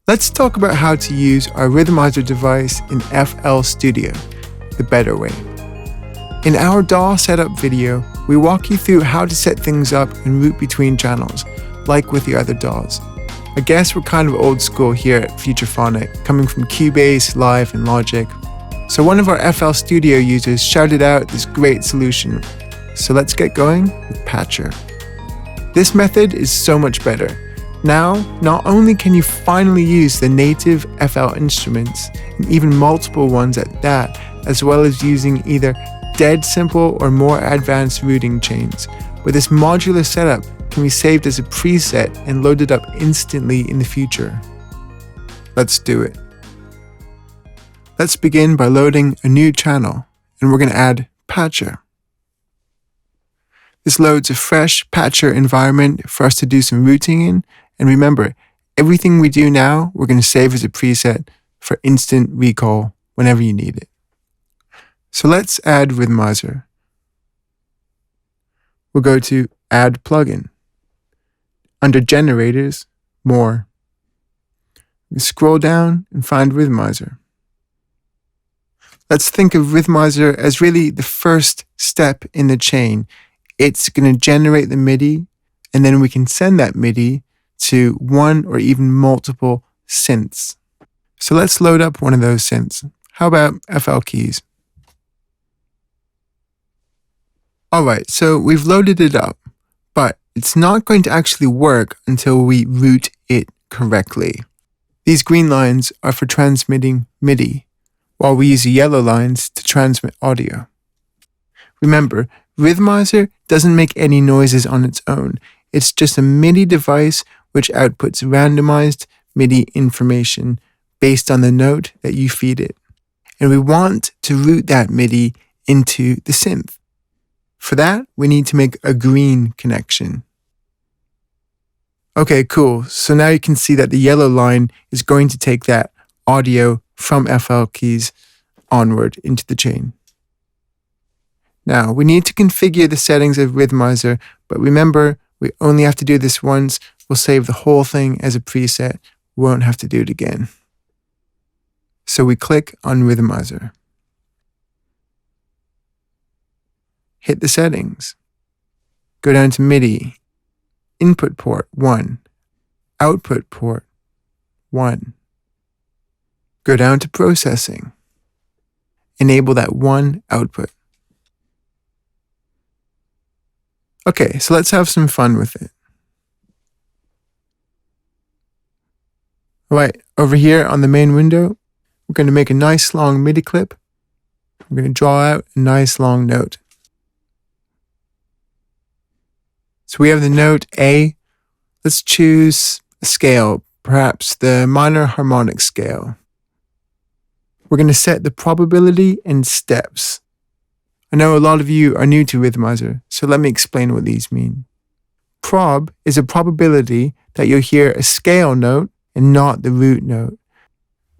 Let's talk about how to use our Rhythmizer device in FL Studio, the better way. In our DAW setup video, we walk you through how to set things up and route between channels, like with the other DAWs. I guess we're kind of old school here at Futurephonic, coming from Cubase, Live, and Logic. So one of our FL Studio users shouted out this great solution. So let's get going with Patcher. This method is so much better. Now, not only can you finally use the native FL instruments, and even multiple ones at that, as well as using either dead simple or more advanced routing chains, but this modular setup can be saved as a preset and loaded up instantly in the future. Let's do it. Let's begin by loading a new channel, and we're going to add Patcher. This loads a fresh Patcher environment for us to do some routing in. And remember, everything we do now, we're going to save as a preset for instant recall whenever you need it. So let's add Rhythmizer. We'll go to Add Plugin. Under Generators, More. We scroll down and find Rhythmizer. Let's think of Rhythmizer as really the first step in the chain. It's going to generate the MIDI, and then we can send that MIDI to one or even multiple synths. So let's load up one of those synths. How about FL Keys? Alright, so we've loaded it up, but it's not going to actually work until we route it correctly. These green lines are for transmitting MIDI, while we use the yellow lines to transmit audio. Remember, Rhythmizer doesn't make any noises on its own. It's just a MIDI device which outputs randomized MIDI information based on the note that you feed it. And we want to route that MIDI into the synth. For that, we need to make a green connection. Okay, cool. So now you can see that the yellow line is going to take that audio from FL Keys onward into the chain. Now, we need to configure the settings of Rhythmizer, but remember, we only have to do this once. We'll save the whole thing as a preset. We won't have to do it again. So we click on Rhythmizer. Hit the settings. Go down to MIDI. Input port 1. Output port 1. Go down to processing. Enable that one output. Okay, so let's have some fun with it. All right, over here on the main window, we're going to make a nice long MIDI clip. We're going to draw out a nice long note. So we have the note A. Let's choose a scale, perhaps the minor harmonic scale. We're going to set the probability and steps. I know a lot of you are new to Rhythmizer, so let me explain what these mean. Prob is a probability that you'll hear a scale note and not the root note.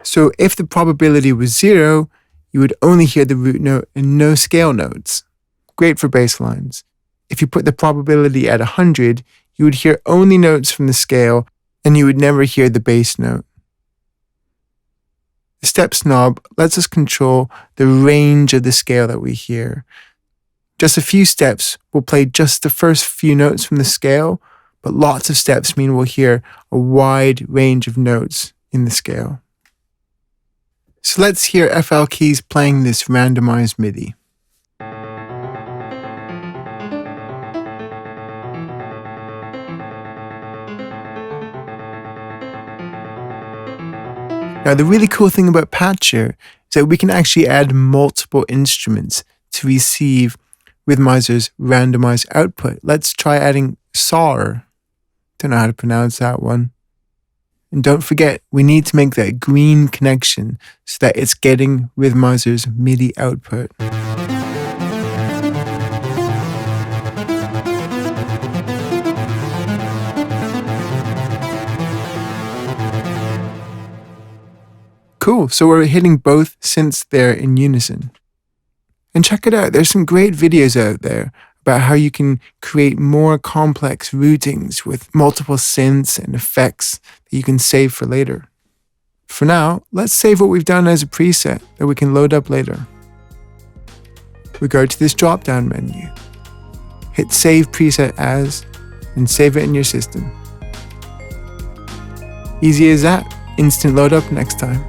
So if the probability was 0, you would only hear the root note and no scale notes. Great for bass lines. If you put the probability at 100, you would hear only notes from the scale and you would never hear the bass note. The steps knob lets us control the range of the scale that we hear. Just a few steps will play just the first few notes from the scale, but lots of steps mean we'll hear a wide range of notes in the scale. So let's hear FL Keys playing this randomized MIDI. Now, the really cool thing about Patcher is that we can actually add multiple instruments to receive Rhythmizer's randomized output. Let's try adding SAR. Don't know how to pronounce that one. And don't forget, we need to make that green connection so that it's getting Rhythmizer's MIDI output. Cool, so we're hitting both synths there in unison. And check it out, there's some great videos out there about how you can create more complex routings with multiple synths and effects that you can save for later. For now, let's save what we've done as a preset that we can load up later. We go to this drop-down menu, hit Save Preset As, and save it in your system. Easy as that, instant load up next time.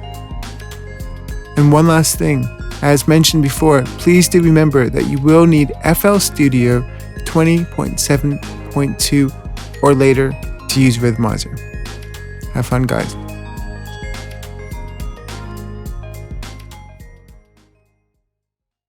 And one last thing, as mentioned before, please do remember that you will need FL Studio 20.7.2 or later to use Rhythmizer. Have fun, guys.